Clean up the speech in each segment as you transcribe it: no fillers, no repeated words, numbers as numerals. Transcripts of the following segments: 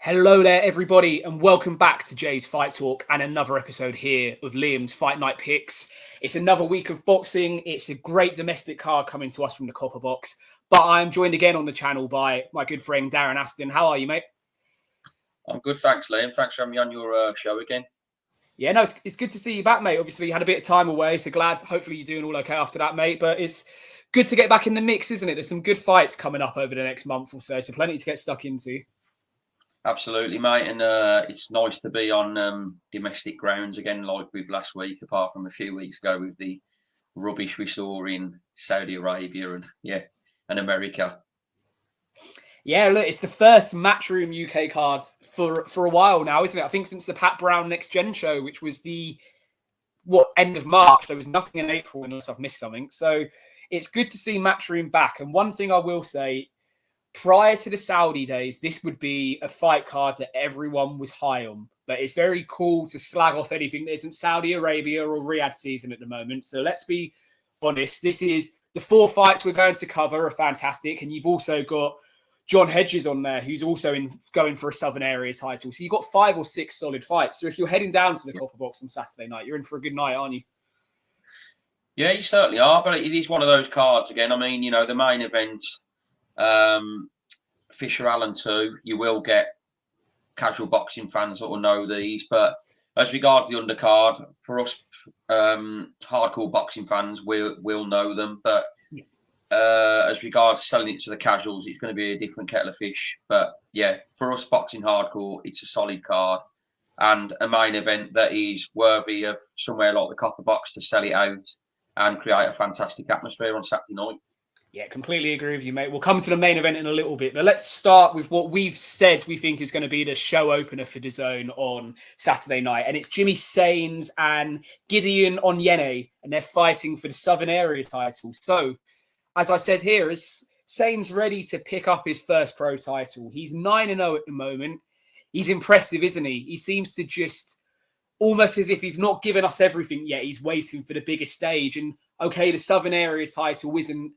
Hello there, everybody, and welcome back to Jay's Fight Talk and another episode here of Liam's Fight Night Picks. It's another week of boxing. It's a great domestic card coming to us from the Copper Box. But I'm joined again on the channel by my good friend Darren Aston. How are you, mate? I'm good, thanks, Liam. Thanks for having me on your show again. Yeah, no, it's good to see you back, mate. Obviously, you had a bit of time away, so glad. Hopefully, you're doing all okay after that, mate. But it's good to get back in the mix, isn't it? There's some good fights coming up over the next month or so plenty to get stuck into. Absolutely, mate, and it's nice to be on domestic grounds again, like with last week. Apart from a few weeks ago with the rubbish we saw in Saudi Arabia and America. Yeah, look, it's the first Matchroom UK card for a while now, isn't it? I think since the Pat Brown Next Gen show, which was the end of March. There was nothing in April unless I've missed something. So it's good to see Matchroom back. And one thing I will say, prior to the Saudi days, this would be a fight card that everyone was high on. But it's very cool to slag off anything that isn't Saudi Arabia or Riyadh season at the moment. So let's be honest. This is the 4 fights we're going to cover are fantastic. And you've also got John Hedges on there, who's also going for a Southern Area title. So you've got 5 or 6 solid fights. So if you're heading down to the Copper Box on Saturday night, you're in for a good night, aren't you? Yeah, you certainly are. But it is one of those cards again. I mean, you know, the main event, Fisher Allen 2, you will get casual boxing fans that will know these. But as regards the undercard, for us hardcore boxing fans, we'll know them. But as regards selling it to the casuals, it's going to be a different kettle of fish. But yeah, for us boxing hardcore, it's a solid card and a main event that is worthy of somewhere like the Copper Box to sell it out and create a fantastic atmosphere on Saturday night. Yeah, completely agree with you, mate. We'll come to the main event in a little bit, but let's start with what we've said we think is going to be the show opener for DAZN on Saturday night. And it's Jimmy Sains and Gideon Onyene, and they're fighting for the Southern Area title. So, as I said here, is Sains ready to pick up his first pro title? He's 9-0 at the moment. He's impressive, isn't he? He seems to just almost as if he's not given us everything yet. He's waiting for the biggest stage. And okay, the Southern Area title isn't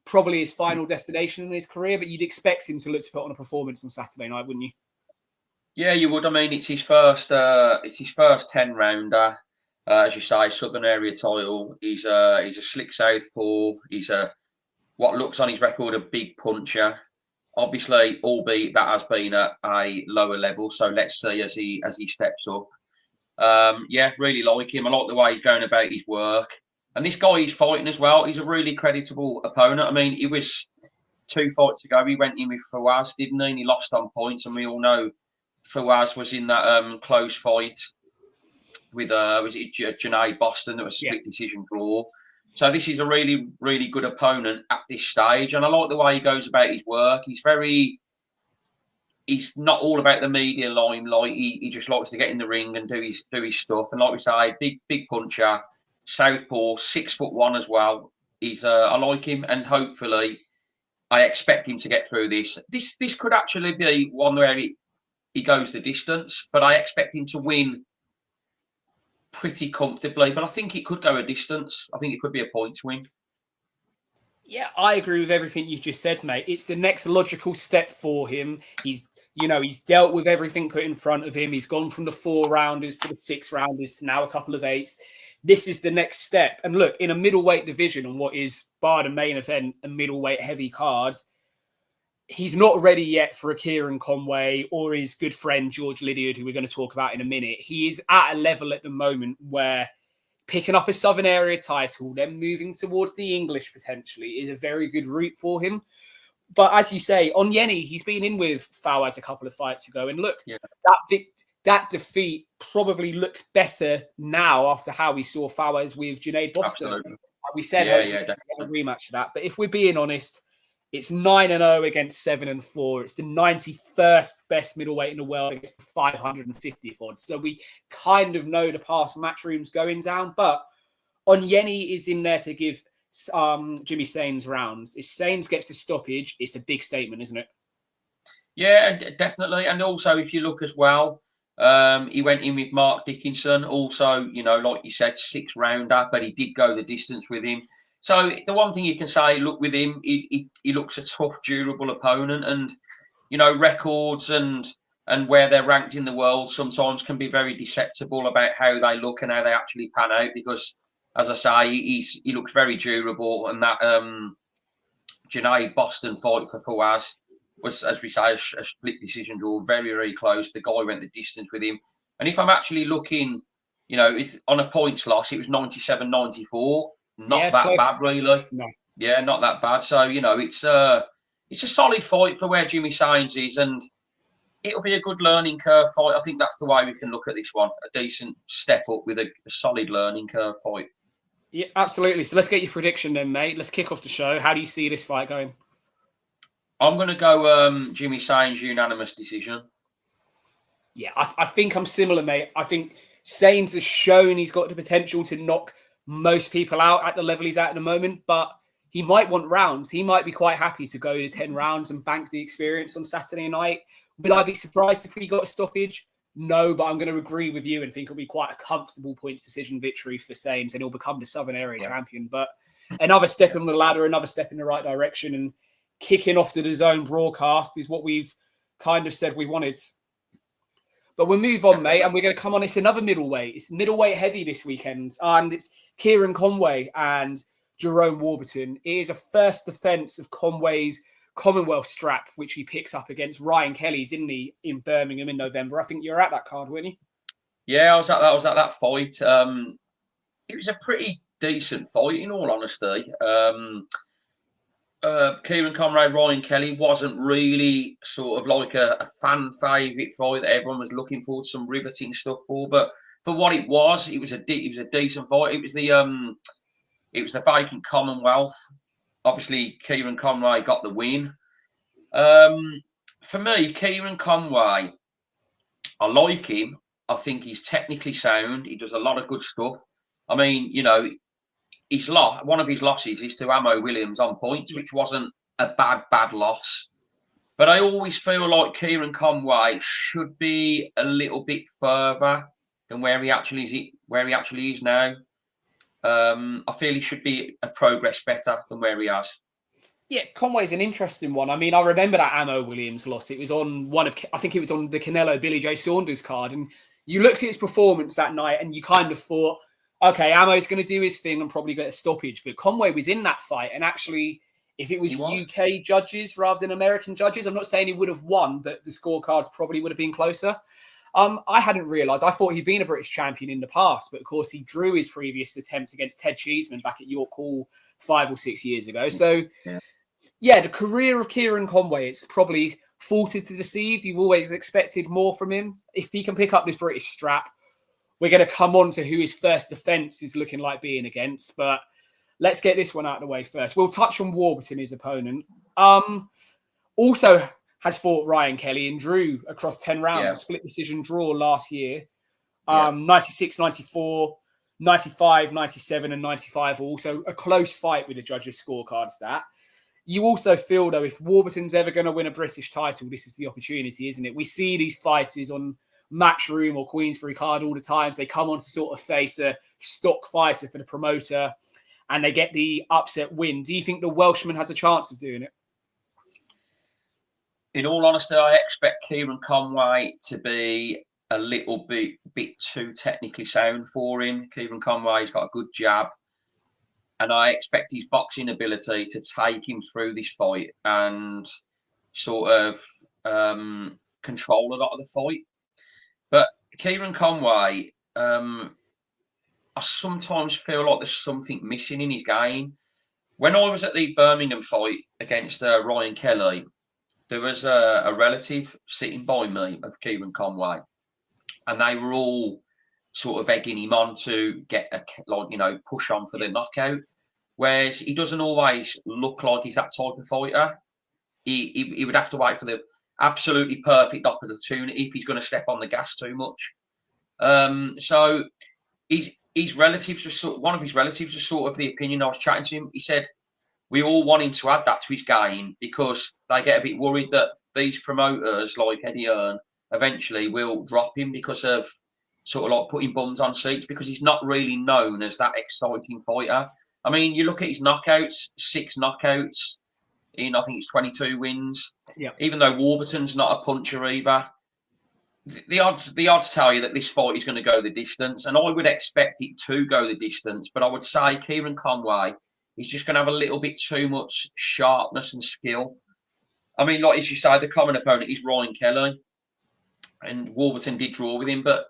probably his final destination in his career, but you'd expect him to look to put on a performance on Saturday night, wouldn't you? Yeah, you would. I mean, it's his first 10-rounder. As you say, Southern Area title. He's a slick southpaw. He's what looks on his record a big puncher. Obviously, albeit that has been at a lower level. So let's see as he steps up. Yeah, really like him. I like the way he's going about his work. And this guy he's fighting as well. He's a really creditable opponent. I mean, he was 2 fights ago. He went in with Fawaz, didn't he? And he lost on points. And we all know Fawaz was in that close fight with was it Junaid Boston that was a split decision draw. So this is a really, really good opponent at this stage. And I like the way he goes about his work. He's not all about the media limelight. He just likes to get in the ring and do his stuff. And like we say, big puncher, southpaw, 6'1" as well. I like him, and hopefully, I expect him to get through this. This could actually be one where he goes the distance, but I expect him to win pretty comfortably. But I think it could go a distance. I think it could be a points win. Yeah, I agree with everything you've just said, mate. It's the next logical step for him. He's dealt with everything put in front of him. He's gone from the 4-rounders to the 6-rounders to now a couple of 8s. This is the next step. And look, in a middleweight division on what is, bar the main event, a middleweight heavy card, he's not ready yet for a Kieran Conway or his good friend George Lydiard, who we're going to talk about in a minute. He is at a level at the moment where picking up a Southern Area title, then moving towards the English potentially is a very good route for him. But as you say, Onyene, he's been in with Fawaz a couple of fights ago. And look, that defeat probably looks better now after how we saw Fawaz with Junaid Boston. Absolutely. Like we said, a rematch of that. But if we're being honest, it's 9-0 against 7-4. It's the 91st best middleweight in the world against the 550th odds. So we kind of know the past Matchroom's going down. But Onyene is in there to give Jimmy Sains rounds. If Sains gets a stoppage, it's a big statement, isn't it? Yeah, definitely. And also, if you look as well, he went in with Mark Dickinson. Also, you know, like you said, 6-rounder, but he did go the distance with him. So the one thing you can say, look, with him, he looks a tough, durable opponent, and you know, records and and where they're ranked in the world sometimes can be very deceptive about how they look and how they actually pan out. Because, as I say, he looks very durable, and that Junaid Boston fight for Fawaz was, as we say, a split decision draw, very, very close. The guy went the distance with him. And if I'm actually looking, it's on a points loss, it was 97-94. Not that bad, really. No. Yeah, not that bad. So, it's a solid fight for where Jimmy Sainz is, and it'll be a good learning curve fight. I think that's the way we can look at this one. A decent step up with a solid learning curve fight. Yeah, absolutely. So let's get your prediction then, mate. Let's kick off the show. How do you see this fight going? I'm going to go Jimmy Sainz unanimous decision. Yeah, I think I'm similar, mate. I think Sainz has shown he's got the potential to knock most people out at the level he's at the moment, but he might want rounds. He might be quite happy to go to 10 rounds and bank the experience on Saturday night. Will I be surprised if we got a stoppage? No, but I'm going to agree with you and think it'll be quite a comfortable points decision victory for Sainz, and he'll become the Southern Area champion. But another step on the ladder, another step in the right direction, and kicking off the DAZN broadcast is what we've kind of said we wanted. But we'll move on, mate, and we're going to come on. It's another middleweight. It's middleweight heavy this weekend, and it's Kieran Conway and Jerome Warburton. It is a first defence of Conway's Commonwealth strap, which he picks up against Ryan Kelly, didn't he, in Birmingham in November? I think you were at that card, weren't you? Yeah, I was at that fight. It was a pretty decent fight, in all honesty. Kieran Conway, Ryan Kelly wasn't really sort of like a fan favourite fight that everyone was looking for some riveting stuff for, but for what it was a decent fight. It was the vacant Commonwealth. Obviously, Kieran Conway got the win. For me, Kieran Conway, I like him. I think he's technically sound. He does a lot of good stuff. I mean, one of his losses is to Amo Williams on points, which wasn't a bad loss. But I always feel like Kieran Conway should be a little bit further than where he actually is now. I feel he should be a progress better than where he has. Yeah, Conway's an interesting one. I mean, I remember that Amo Williams loss. It was on I think it was on the Canelo Billy J Saunders card. And you looked at his performance that night and you kind of thought, okay, Amo's going to do his thing and probably get a stoppage. But Conway was in that fight. And actually, if it was UK judges rather than American judges, I'm not saying he would have won, but the scorecards probably would have been closer. I hadn't realised. I thought he'd been a British champion in the past, but of course he drew his previous attempt against Ted Cheeseman back at York Hall 5 or 6 years ago. So, yeah, the career of Kieran Conway, it's probably faulted to deceive. You've always expected more from him. If he can pick up this British strap, we're going to come on to who his first defence is looking like being against. But let's get this one out of the way first. We'll touch on Warburton, his opponent. Also has fought Ryan Kelly and drew across 10 rounds, a split decision draw last year. 96, 94, 95, 97 and 95 also a close fight with the judges' scorecards that. You also feel, though, if Warburton's ever going to win a British title, this is the opportunity, isn't it? We see these fighters on Matchroom or Queensberry card all the time. So they come on to sort of face a stock fighter for the promoter and they get the upset win. Do you think the Welshman has a chance of doing it? In all honesty, I expect Kieran Conway to be a little bit too technically sound for him. Kieran Conway's got a good jab. And I expect his boxing ability to take him through this fight and sort of control a lot of the fight. But Kieran Conway, I sometimes feel like there's something missing in his game. When I was at the Birmingham fight against Ryan Kelly, there was a relative sitting by me of Kieran Conway, and they were all sort of egging him on to get push on for the knockout. Whereas he doesn't always look like he's that type of fighter. He would have to wait for the absolutely perfect opportunity if he's going to step on the gas too much. So his relatives one of his relatives was sort of the opinion. I was chatting to him. He said we all want him to add that to his game because they get a bit worried that these promoters like Eddie Earn eventually will drop him because of sort of like putting bums on seats because he's not really known as that exciting fighter. I mean, you look at his knockouts, 6 knockouts in, I think it's 22 wins. Yeah. Even though Warburton's not a puncher either, the odds tell you that this fight is going to go the distance, and I would expect it to go the distance. But I would say Kieran Conway is just going to have a little bit too much sharpness and skill. I mean, like as you say, the common opponent is Ryan Kelly, and Warburton did draw with him, but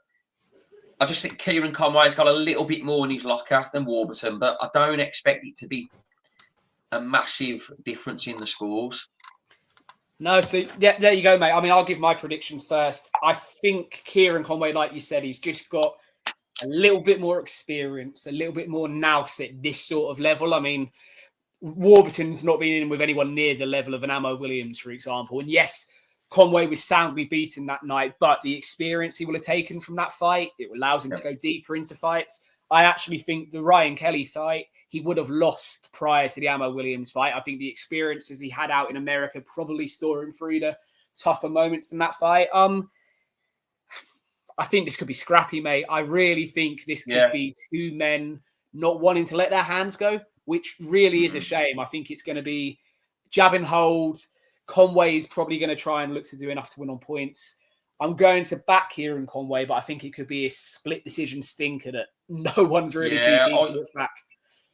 I just think Kieran Conway's got a little bit more in his locker than Warburton, but I don't expect it to be a massive difference in the scores. No, so yeah, there you go, mate. I mean, I'll give my prediction first. I think Kieran Conway, like you said, he's just got a little bit more experience, a little bit more nous at this sort of level. I mean, Warburton's not been in with anyone near the level of an Ammo Williams, for example. And yes, Conway was soundly beaten that night, but the experience he will have taken from that fight, it allows him to go deeper into fights. I actually think the Ryan Kelly fight, he would have lost prior to the Ammo Williams fight. I think the experiences he had out in America probably saw him through the tougher moments in that fight. I think this could be scrappy, mate. I really think this could be two men not wanting to let their hands go, which really is a shame. I think it's going to be jab and hold. Conway is probably going to try and look to do enough to win on points. I'm going to back Kieran Conway, but I think it could be a split decision stinker that no one's really too keen to look back.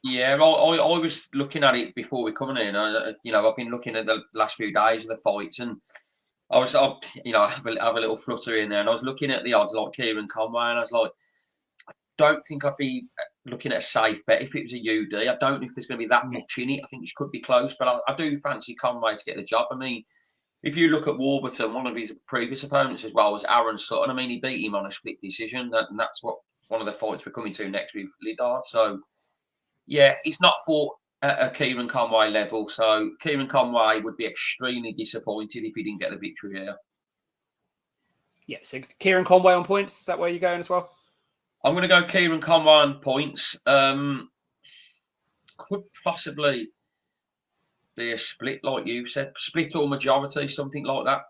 Yeah, I was looking at it before we come in. I've been looking at the last few days of the fights, and I have a little flutter in there, and I was looking at the odds like Kieran Conway, and I was like, I don't think I'd be looking at a safe bet if it was a UD. I don't know if there's going to be that much in it. I think it could be close, but I do fancy Conway to get the job. I mean, if you look at Warburton, one of his previous opponents as well was Aaron Sutton. I mean, he beat him on a split decision, and that's what one of the fights we're coming to next with Lidard. So, yeah, he's not fought at a Kieran Conway level. So, Kieran Conway would be extremely disappointed if he didn't get the victory here. Yeah, so Kieran Conway on points. Is that where you're going as well? I'm going to go Kieran Conway on points. Could possibly be a split, like you said, split or majority, something like that.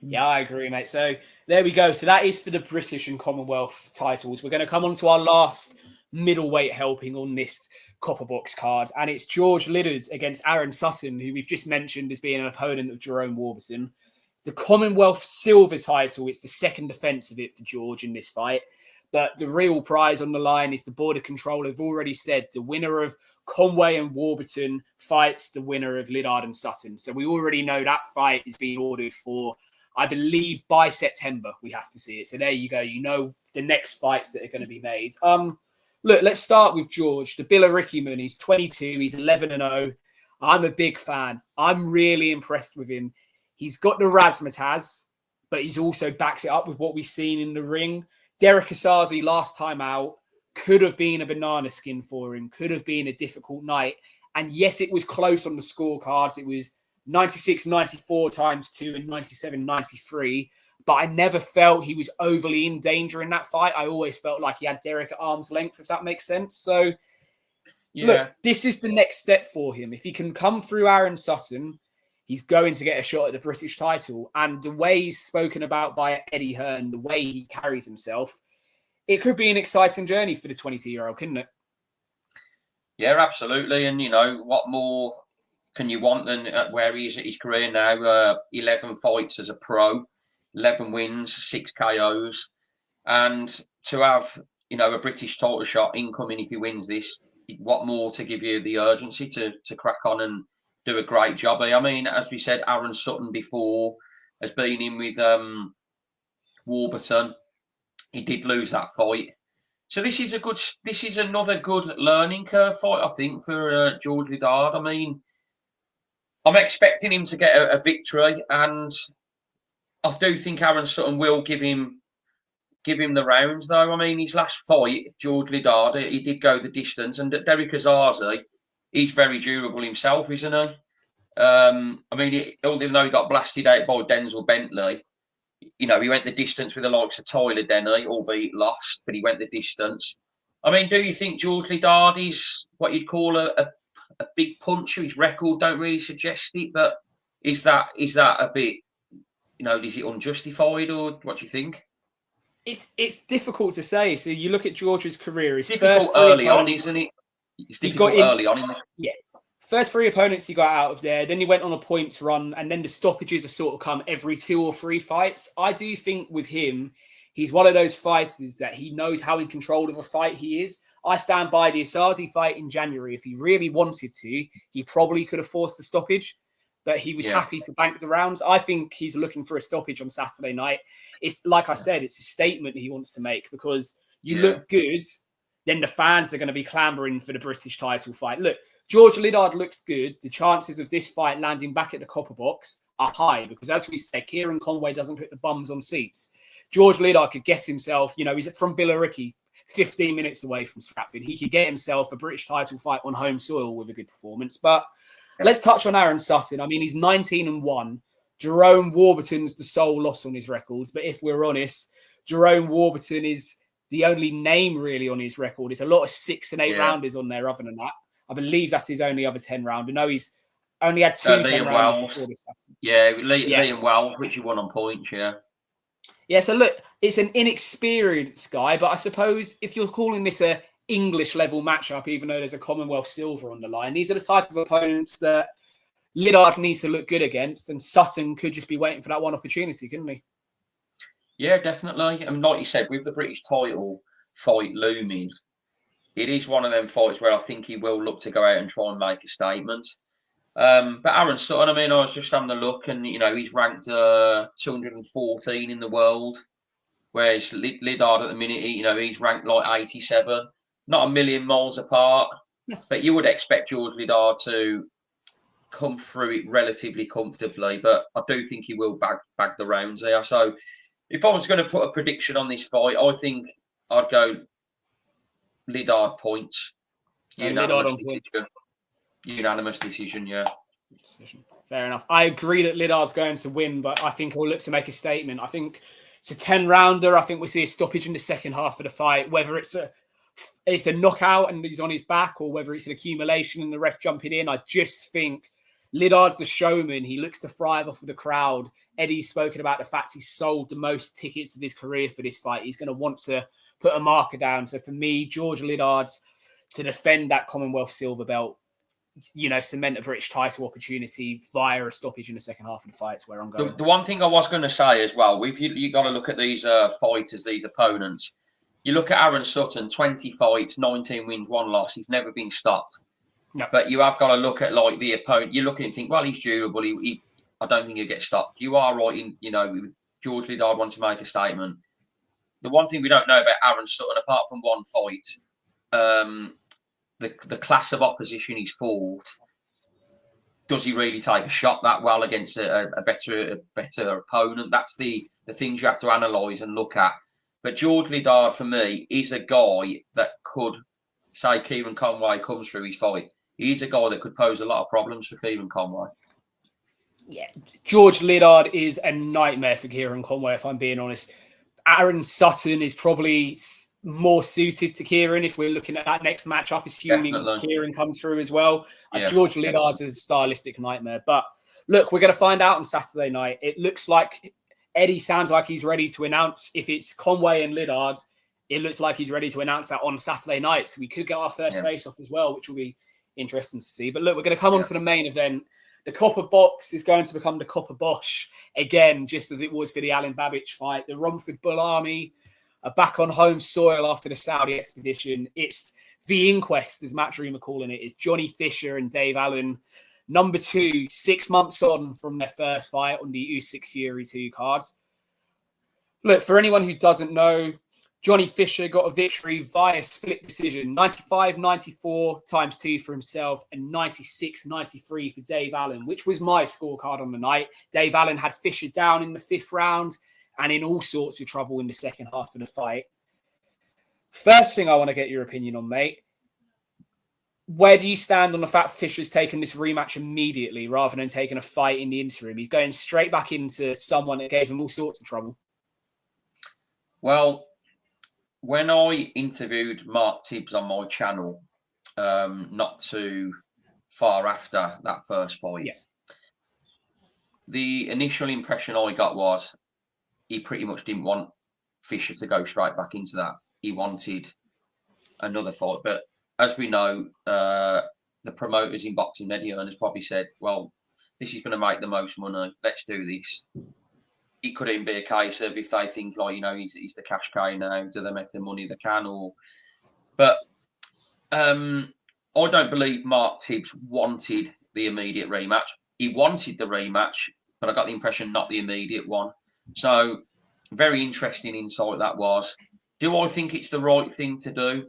Yeah, I agree, mate. So there we go. So that is for the British and Commonwealth titles. We're going to come on to our last middleweight helping on this Copper Box card, and it's George Liddard against Aaron Sutton, who we've just mentioned as being an opponent of Jerome Warburton. The Commonwealth silver title, it's the second defence of it for George in this fight. But the real prize on the line is the Border Control have already said the winner of Conway and Warburton fights the winner of Liddard and Sutton. So we already know that fight is being ordered for, I believe, by September. We have to see it. So there you go. You know the next fights that are going to be made. Look, let's start with George, the Billericayman. He's 22. He's 11-0. I'm a big fan. I'm really impressed with him. He's got the razzmatazz, but he's also backs it up with what we've seen in the ring. Derek Asazi last time out could have been a banana skin for him, could have been a difficult night. And yes, it was close on the scorecards. It was 96-94 times 2 and 97-93. But I never felt he was overly in danger in that fight. I always felt like he had Derek at arm's length, if that makes sense. So, Look, this is the next step for him. If he can come through Aaron Sutton, he's going to get a shot at the British title. And the way he's spoken about by Eddie Hearn, the way he carries himself, it could be an exciting journey for the 22-year-old, couldn't it? Yeah, absolutely. And, what more can you want than where he is at his career now? 11 fights as a pro, 11 wins, 6 KOs. And to have, a British title shot incoming if he wins this, what more to give you the urgency to crack on and do a great job. I mean, as we said, Aaron Sutton before has been in with Warburton. He did lose that fight. So this is another good learning curve fight, I think, for George Liddard. I mean, I'm expecting him to get a victory, and I do think Aaron Sutton will give him the rounds, though. I mean, his last fight, George Liddard, he did go the distance, and Derek Azazi, he's very durable himself, isn't he? I mean, even though he got blasted out by Denzel Bentley, he went the distance with the likes of Tyler Denny, albeit lost, but he went the distance. I mean, do you think George Liddard is what you'd call a big puncher? His record don't really suggest it, but is that a bit, is it unjustified, or what do you think? It's difficult to say. So you look at George's career. It's difficult early on, isn't it? It's difficult early on, isn't it? Yeah. first 3 opponents he got out of there, then he went on a points run, and then the stoppages have sort of come every 2 or 3 fights. I do think with him, he's one of those fighters that he knows how in control of a fight he is. I stand by the Asazi fight in January. If he really wanted to, he probably could have forced a stoppage, but he was happy to bank the rounds. I think he's looking for a stoppage on Saturday night. It's like I said, it's a statement he wants to make, because you look good, then the fans are going to be clambering for the British title fight. Look, George Liddard looks good. The chances of this fight landing back at the copper box are high, because as we said, Kieran Conway doesn't put the bums on seats. George Liddard could guess himself, he's from Billericay, 15 minutes away from Stratford. He could get himself a British title fight on home soil with a good performance. But let's touch on Aaron Sutton. I mean, he's 19-1. Jerome Warburton's the sole loss on his records. But if we're honest, Jerome Warburton is the only name really on his record. It's a lot of 6 and 8 rounders on there other than that. I believe that's his only other 10 rounder. No, he's only had 2 10 rounders before this. Liam Wells, which he won on points, Yeah, so look, it's an inexperienced guy, but I suppose if you're calling this a English level matchup, even though there's a Commonwealth silver on the line, these are the type of opponents that Liddard needs to look good against, and Sutton could just be waiting for that one opportunity, couldn't he? Yeah, definitely. And like you said, with the British title fight looming, it is one of them fights where I think he will look to go out and try and make a statement. But Aaron Sutton, I mean, I was just having a look, and he's ranked 214 in the world, whereas Liddard at the minute, he's ranked like 87, not a million miles apart. But you would expect George Liddard to come through it relatively comfortably, but I do think he will bag the rounds there. So if I was going to put a prediction on this fight, I think I'd go Liddard points. Unanimous decision, yeah. Fair enough. I agree that Liddard's going to win, but I think he'll look to make a statement. I think it's a 10-rounder. I think we'll see a stoppage in the second half of the fight, whether it's a knockout and he's on his back, or whether it's an accumulation and the ref jumping in. I just think Liddard's the showman. He looks to thrive off of the crowd. Eddie's spoken about the fact he's sold the most tickets of his career for this fight. He's going to want to put a marker down. So for me, George Liddard's to defend that Commonwealth silver belt, cement a British title opportunity via a stoppage in the second half of the fight is where I'm going. The one thing I was going to say as well, you got to look at these fighters, these opponents. You look at Aaron Sutton, 20 fights, 19 wins, 1 loss. He's never been stopped. No. But you have got to look at like the opponent. You look at him and think, well, he's durable. I don't think he'll get stopped. You are right in, with George Liddard wanting to make a statement. The one thing we don't know about Aaron Sutton, apart from one fight, the class of opposition he's fought, does he really take a shot that well against a better opponent? That's the things you have to analyse and look at. But George Liddard, for me, is a guy that could, say Kieran Conway comes through his fight, he's a guy that could pose a lot of problems for Kieran Conway. Yeah, George Liddard is a nightmare for Kieran Conway, if I'm being honest. Aaron Sutton is probably more suited to Kieran if we're looking at that next matchup, assuming Kieran comes through as well. George Liddard's a stylistic nightmare. But look, we're going to find out on Saturday night. It looks like Eddie sounds like he's ready to announce, if it's Conway and Liddard, it looks like he's ready to announce that on Saturday night. So we could get our first face-off as well, which will be interesting to see. But look, we're going to come on to the main event. The Copper Box is going to become the Copper Bosch again, just as it was for the Alan Babbage fight. The Romford Bull Army are back on home soil after the Saudi expedition. It's the inquest, as Matt Dream are calling it. It's Johnny Fisher and Dave Allen, number 2, 6 months on from their first fight on the Usyk Fury 2 cards. Look, for anyone who doesn't know, Johnny Fisher got a victory via split decision, 95-94 times 2 for himself and 96-93 for Dave Allen, which was my scorecard on the night. Dave Allen had Fisher down in the 5th round and in all sorts of trouble in the second half of the fight. First thing I want to get your opinion on, mate. Where do you stand on the fact Fisher's taken this rematch immediately rather than taking a fight in the interim? He's going straight back into someone that gave him all sorts of trouble. Well, when I interviewed Mark Tibbs on my channel, not too far after that first fight, the initial impression I got was he pretty much didn't want Fisher to go straight back into that. He wanted another fight. But as we know, the promoters in boxing, Eddie Hearn, has probably said, well, this is going to make the most money. Let's do this. It could even be a case of if they think, like, he's the cash cow now, do they make the money they can? But I don't believe Mark Tibbs wanted the immediate rematch. He wanted the rematch, but I got the impression not the immediate one. So very interesting insight that was. Do I think it's the right thing to do?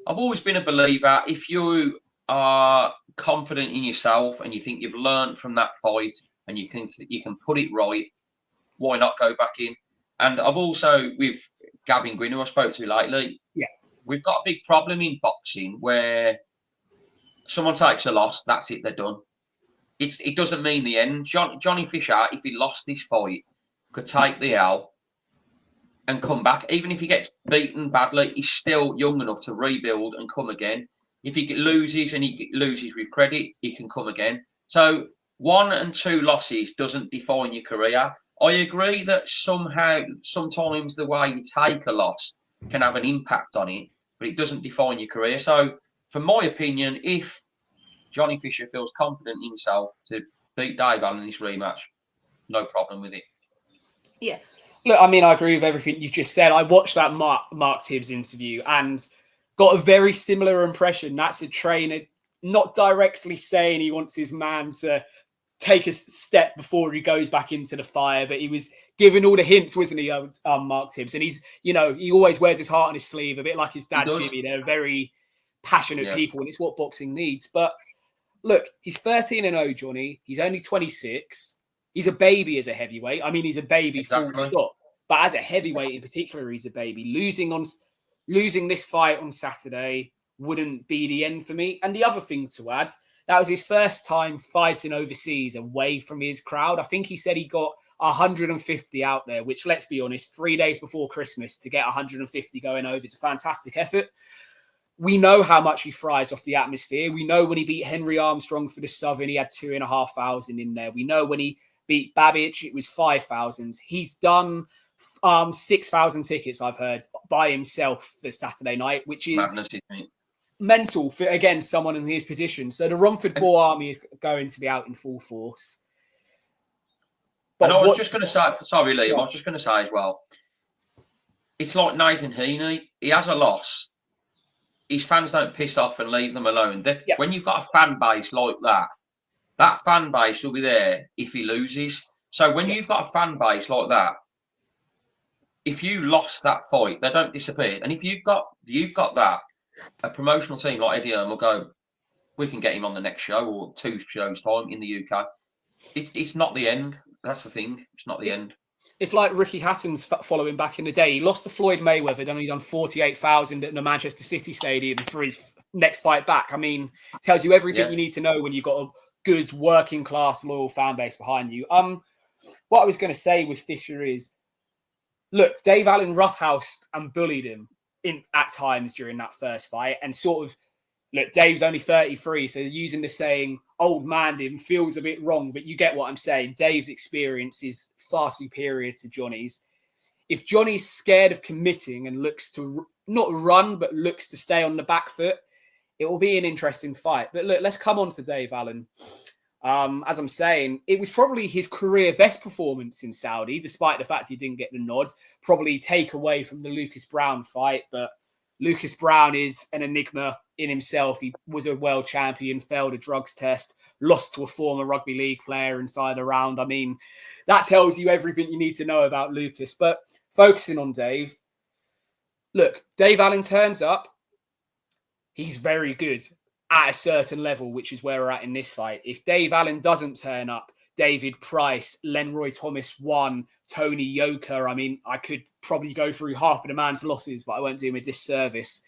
I've always been a believer. If you are confident in yourself and you think you've learned from that fight and you can put it right, why not go back in? And I've also, with Gavin Gwynn, who I spoke to lately, we've got a big problem in boxing where someone takes a loss, that's it, they're done. It doesn't mean the end. Johnny Fisher, if he lost this fight, could take the L and come back. Even if he gets beaten badly, he's still young enough to rebuild and come again. If he loses and he loses with credit, he can come again. So 1 and 2 losses doesn't define your career. I agree that sometimes the way you take a loss can have an impact on it, but it doesn't define your career. So, from my opinion, if Johnny Fisher feels confident in himself to beat Dave Allen in this rematch, no problem with it. Yeah. Look, I mean, I agree with everything you've just said. I watched that Mark Tibbs interview and got a very similar impression. That's a trainer not directly saying he wants his man to take a step before he goes back into the fire, but he was giving all the hints, wasn't he, Mark Tibbs? And he's, he always wears his heart on his sleeve, a bit like his dad, Jimmy. They're very passionate people, and it's what boxing needs. But look, he's 13-0, Johnny. He's only 26. He's a baby as a heavyweight. I mean, he's a baby, full stop. But as a heavyweight in particular, he's a baby. Losing this fight on Saturday wouldn't be the end for me. And the other thing to add, that was his first time fighting overseas away from his crowd. I think he said he got 150 out there, which, let's be honest, 3 days before Christmas to get 150 going over is a fantastic effort. We know how much he thrives off the atmosphere. We know when he beat Henry Armstrong for the Southern, he had 2,500 in there. We know when he beat Babbage, it was 5,000. He's done 6,000 tickets, I've heard, by himself for Saturday night, which is mental for, again, someone in his position. So the Romford Boar Army is going to be out in full force. But I was just going to say, sorry, Liam, I was just going to say as well, it's like Nathan Heaney. He has a loss. His fans don't piss off and leave them alone. When you've got a fan base like that, that fan base will be there if he loses. So when you've got a fan base like that, if you lost that fight, they don't disappear. And if you've got that, a promotional team like Eddie Hearn will go, we can get him on the next show or 2 shows time in the UK. It's not the end. That's the thing. It's not the end. It's like Ricky Hatton's following back in the day. He lost to Floyd Mayweather, then he's done 48,000 at the Manchester City Stadium for his next fight back. I mean, tells you everything you need to know when you've got a good working class loyal fan base behind you. What I was going to say with Fisher is, look, Dave Allen roughhoused and bullied him at times during that first fight, and sort of, look, Dave's only 33, so using the saying old man him feels a bit wrong, but you get what I'm saying. Dave's experience is far superior to Johnny's. If Johnny's scared of committing and looks to not run, but looks to stay on the back foot, it will be an interesting fight. But look, let's come on to Dave Allen. As I'm saying, it was probably his career best performance in Saudi, despite the fact he didn't get the nod. Probably take away from the Lucas Brown fight, but Lucas Brown is an enigma in himself. He was a world champion, failed a drugs test, lost to a former rugby league player inside a round. I mean, that tells you everything you need to know about Lucas. But focusing on Dave, look, Dave Allen turns up. He's very good at a certain level, which is where we're at in this fight. If Dave Allen doesn't turn up, David Price, Lenroy Thomas 1, Tony Yoka. I mean, I could probably go through half of the man's losses, but I won't do him a disservice.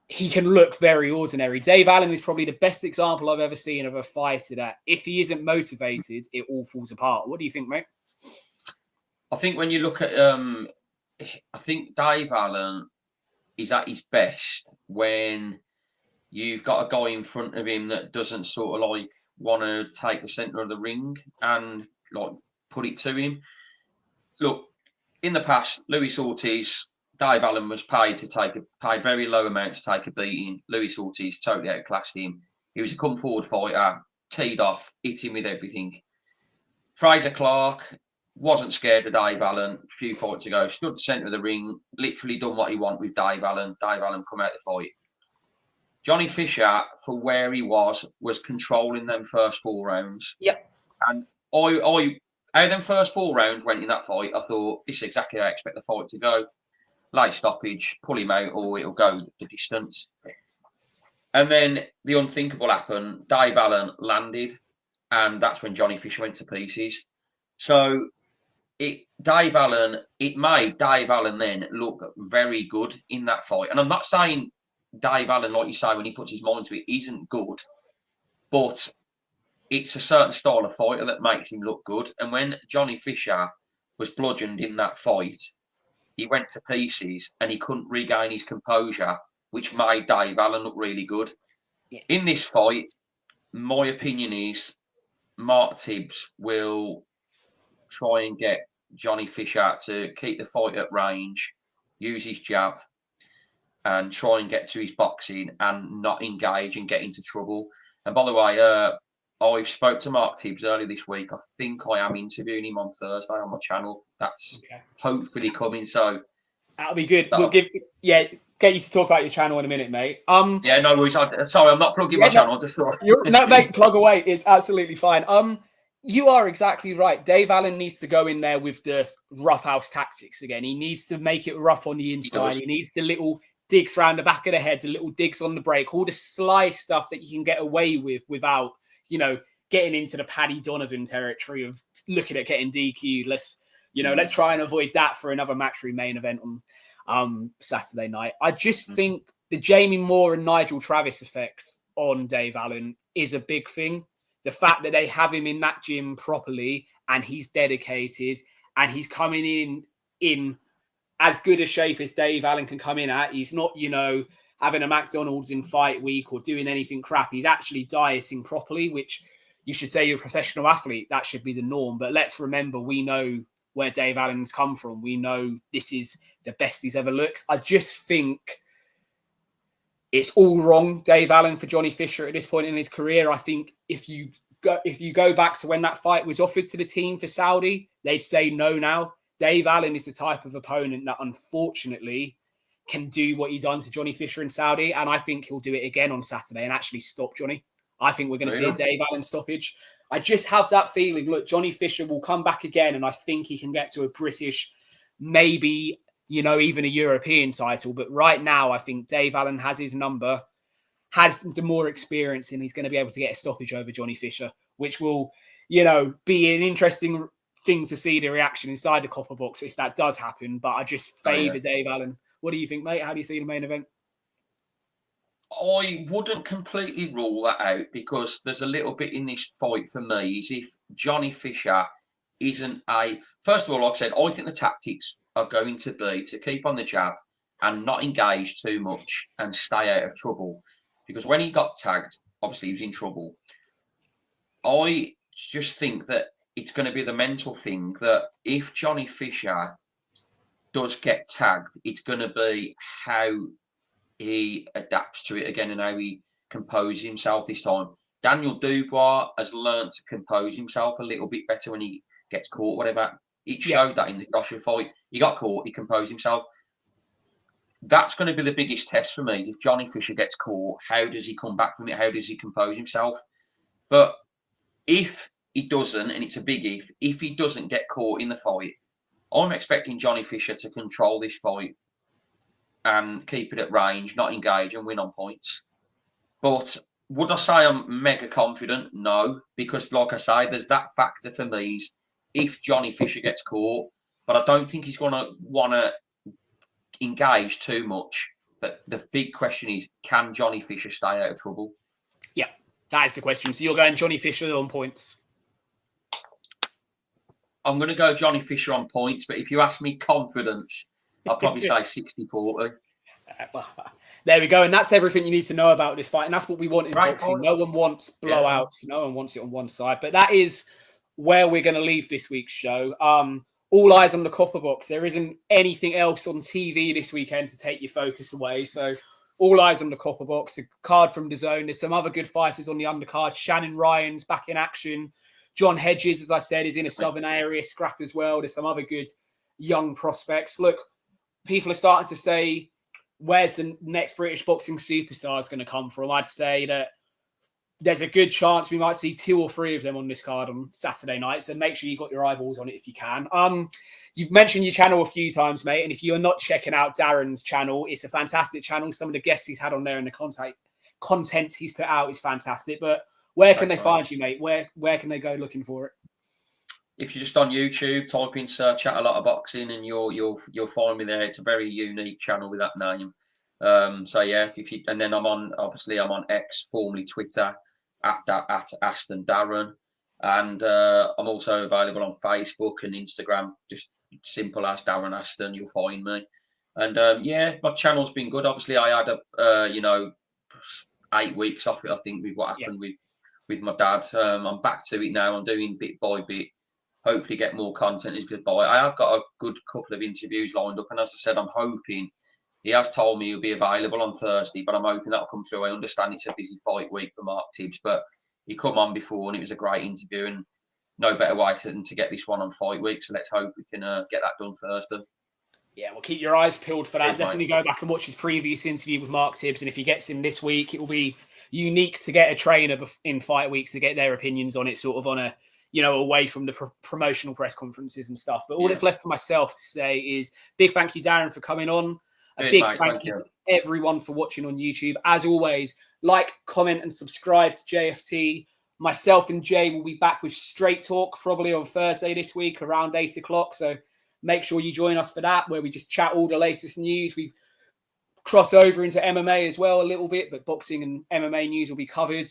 He can look very ordinary. Dave Allen is probably the best example I've ever seen of a fighter that if he isn't motivated, it all falls apart. What do you think, mate? I think when you look at, I think Dave Allen is at his best when you've got a guy in front of him that doesn't sort of like want to take the centre of the ring and like put it to him. Look, in the past, Luis Ortiz, Dave Allen was paid very low amount to take a beating. Luis Ortiz totally outclassed him. He was a come forward fighter, teed off, hit him with everything. Fraser Clark wasn't scared of Dave Allen a few fights ago, stood centre of the ring, literally done what he wanted with Dave Allen. Dave Allen come out the fight. Johnny Fisher, for where he was controlling them first 4 rounds. Yep. And how them first 4 rounds went in that fight, I thought, this is exactly how I expect the fight to go. Late stoppage, pull him out, or it'll go the distance. And then the unthinkable happened. Dave Allen landed, and that's when Johnny Fisher went to pieces. So it made Dave Allen then look very good in that fight. And I'm not saying Dave Allen, like you say, when he puts his mind to it, isn't good, but it's a certain style of fighter that makes him look good. And when Johnny Fisher was bludgeoned in that fight, he went to pieces and he couldn't regain his composure, which made Dave Allen look really good. Yeah. In this fight, my opinion is Mark Tibbs will try and get Johnny Fisher to keep the fight at range, use his jab, and try and get to his boxing and not engage and get into trouble. And by the way, I've spoke to Mark Tibbs earlier this week. I think I am interviewing him on Thursday on my channel. That's hopefully coming. So that'll be good. We'll get you to talk about your channel in a minute, mate. Yeah, no worries. Sorry, I'm not plugging my channel. Just thought. No, mate, plug away. It's absolutely fine. You are exactly right. Dave Allen needs to go in there with the roughhouse tactics again. He needs to make it rough on the inside. He needs the little digs around the back of the head, the little digs on the break, all the sly stuff that you can get away with without, getting into the Paddy Donovan territory of looking at getting DQ'd. Let's try and avoid that for another matchroom main event on Saturday night. I just think the Jamie Moore and Nigel Travis effect on Dave Allen is a big thing. The fact that they have him in that gym properly and he's dedicated and he's coming in as good a shape as Dave Allen can come in at. He's not, having a McDonald's in fight week or doing anything crap. He's actually dieting properly, which you should say you're a professional athlete. That should be the norm. But let's remember, we know where Dave Allen's come from. We know this is the best he's ever looked. I just think it's all wrong, Dave Allen, for Johnny Fisher at this point in his career. I think if you go back to when that fight was offered to the team for Saudi, they'd say no now. Dave Allen is the type of opponent that unfortunately can do what he done to Johnny Fisher in Saudi. And I think he'll do it again on Saturday and actually stop Johnny. I think we're going to see a Dave Allen stoppage. I just have that feeling, look, Johnny Fisher will come back again and I think he can get to a British, maybe, even a European title. But right now, I think Dave Allen has his number, has the more experience, and he's going to be able to get a stoppage over Johnny Fisher, which will, be an interesting thing to see the reaction inside the copper box if that does happen. But I just favour Dave Allen. What do you think, mate? How do you see the main event? I wouldn't completely rule that out because there's a little bit in this fight for me is if Johnny Fisher isn't first of all, like I said, I think the tactics are going to be to keep on the jab and not engage too much and stay out of trouble. Because when he got tagged, obviously he was in trouble. I just think that it's going to be the mental thing that if Johnny Fisher does get tagged, it's going to be how he adapts to it again and how he composes himself this time. Daniel Dubois has learned to compose himself a little bit better when he gets caught, whatever. It showed that in the Joshua fight. He got caught, he composed himself. That's going to be the biggest test for me. If Johnny Fisher gets caught, how does he come back from it? How does he compose himself? But if he doesn't, and it's a big if he doesn't get caught in the fight, I'm expecting Johnny Fisher to control this fight and keep it at range, not engage and win on points. But would I say I'm mega confident? No, because like I say, there's that factor for me is if Johnny Fisher gets caught, but I don't think he's going to want to engage too much. But the big question is, can Johnny Fisher stay out of trouble? Yeah, that is the question. So you're going Johnny Fisher on points? I'm going to go Johnny Fisher on points, but if you ask me confidence, I'll probably say 60-40. There we go. And that's everything you need to know about this fight. And that's what we want in boxing. No one wants blowouts. Yeah. No one wants it on one side. But that is where we're going to leave this week's show. All eyes on the copper box. There isn't anything else on TV this weekend to take your focus away. So all eyes on the Copper Box. A card from the Zone. There's some other good fighters on the undercard. Shannon Ryan's back in action. John Hedges, as I said, is in a southern area scrap as well. There's some other good young prospects. Look, people are starting to say, where's the next British boxing superstar is going to come from? I'd say that there's a good chance we might see 2 or 3 of them on this card on Saturday night. So make sure you got your eyeballs on it if you can. You've mentioned your channel a few times, mate. And if you're not checking out Darren's channel, it's a fantastic channel. Some of the guests he's had on there and the content he's put out is fantastic. But where can they find you, mate? Where can they go looking for it? If you're just on YouTube, type in Chat a Lot of Boxing and you'll find me there. It's a very unique channel with that name. So yeah, and then I'm on X, formerly Twitter, at Aston Darren, and I'm also available on Facebook and Instagram, just simple as Darren Aston. You'll find me, and yeah, my channel's been good. Obviously, I had 8 weeks off it. I think with what happened with my dad. I'm back to it now. I'm doing bit by bit. Hopefully, get more content as goes by. I have got a good couple of interviews lined up, and as I said, I'm hoping. He has told me he'll be available on Thursday, but I'm hoping that'll come through. I understand it's a busy fight week for Mark Tibbs, but he come on before and it was a great interview, and no better way than to get this one on fight week. So let's hope we can get that done Thursday. Yeah, well, keep your eyes peeled for that. Definitely go back and watch his previous interview with Mark Tibbs, and if he gets him this week, it will be unique to get a trainer in fight week to get their opinions on it, sort of on a, away from the promotional press conferences and stuff. But all that's left for myself to say is big thank you, Darren, for coming on. A big thank you to everyone for watching on YouTube. As always, like, comment, and subscribe to JFT. Myself and Jay will be back with Straight Talk probably on Thursday this week around 8 o'clock. So make sure you join us for that, where we just chat all the latest news. We cross over into MMA as well a little bit, but boxing and MMA news will be covered.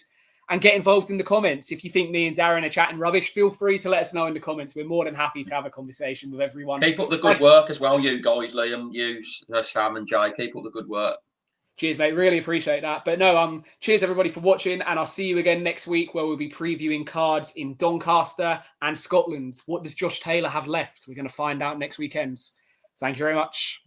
And get involved in the comments. If you think me and Darren are chatting rubbish, feel free to let us know in the comments. We're more than happy to have a conversation with everyone. Keep up the good work as well, you guys, Liam, you, Sam and Jay. Keep up the good work. Cheers, mate. Really appreciate that. But no, cheers everybody for watching, and I'll see you again next week where we'll be previewing cards in Doncaster and Scotland. What does Josh Taylor have left? We're going to find out next weekend. Thank you very much.